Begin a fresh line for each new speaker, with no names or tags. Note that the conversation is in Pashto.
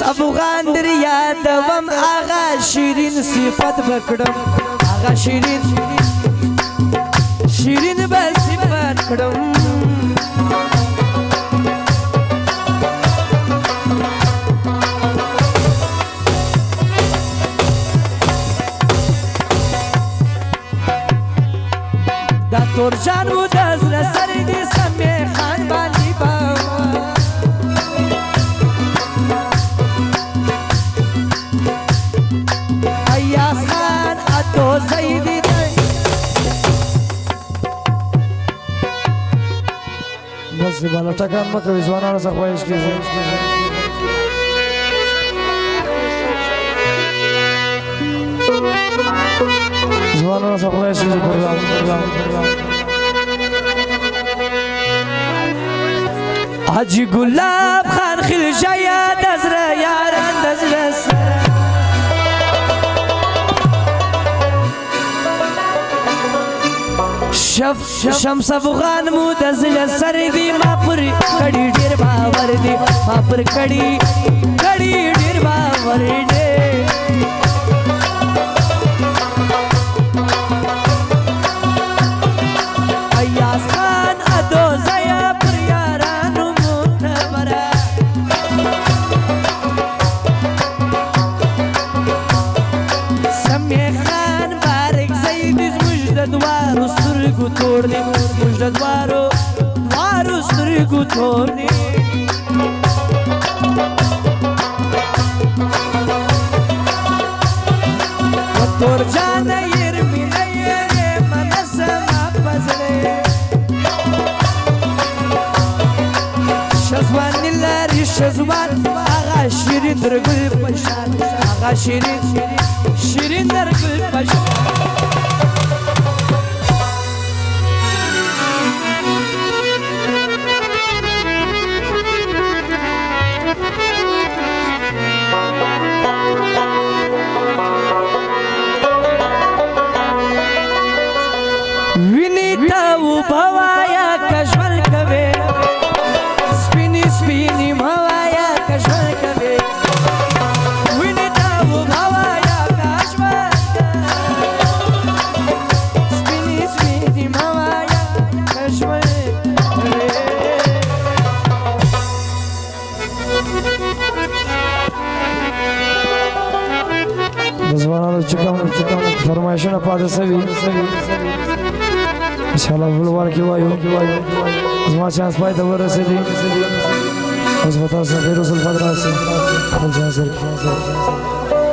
افغان در یادوم آغا شیرین صفت بکڑم آغا شیرین شیرین با صفت کڑم دا تور جانو دزر سر دی سمی خان باندی باوا ایاز خان اتو زیدی دی بس بالا ٹکان مکوی زوانانا سا خواهش کی زوانانا سا خواهش کی حاجی گلاب خان خیل جایا دزر یاران دزر سر شمس افغان مو دزل سر دی ما پر کڑی ډیر باور دی ما پر کڑی ډیر باور دی ایاز خان ادو زیا پر یارانو مونبرا سمی خان بارک زیدی زمجد دوارو سترگو توڑ دی مجد دوارو سترگو توڑ دی و تور جان یرمی نیره منسم اپزره شزوان نلاری شزوان آغا شیرین در گل پشان آغا شیرین در گل پشان भवाया कश्मल कवे स्पिनी स्पिनी भवाया कश्मल कवे विनीता वो भवाया कश्मल स्पिनी स्पिनी भवाया कश्मल कवे जवान चिकम फरमाइशन पादे सभी इंशाल्लाह बुलवार की वायु زما چانس پای ته ورسېدی اوس به تاسو ډېر وصل فدرا سي خپل چانس ورکړئ